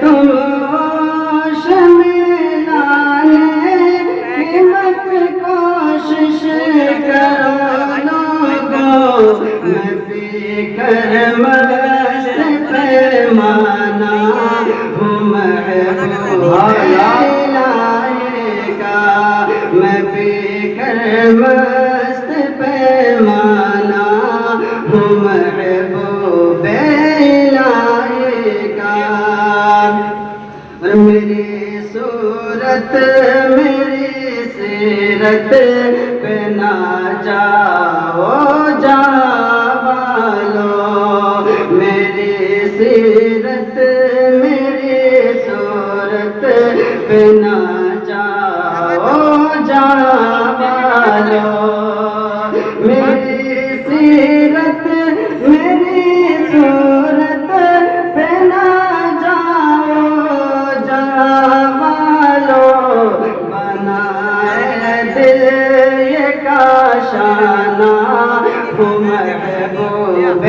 تم شملانے کی مت کوشش کرو لوگو، میں پی کر مست پیمانہ ہوں محبوب الہی کا، میں پی کر مست پیمانہ ہوں محبوب الہی کا۔ اور میری صورت میری سیرت پہ نہ جاؤ جاوالو، میری سیرت میری صورت پہ نہ جاؤ جاوالو، میری سیرت میری صورت پہ نہ جاؤ جاوالو، بنائے دل یہ کاشانہ ہوں محبوب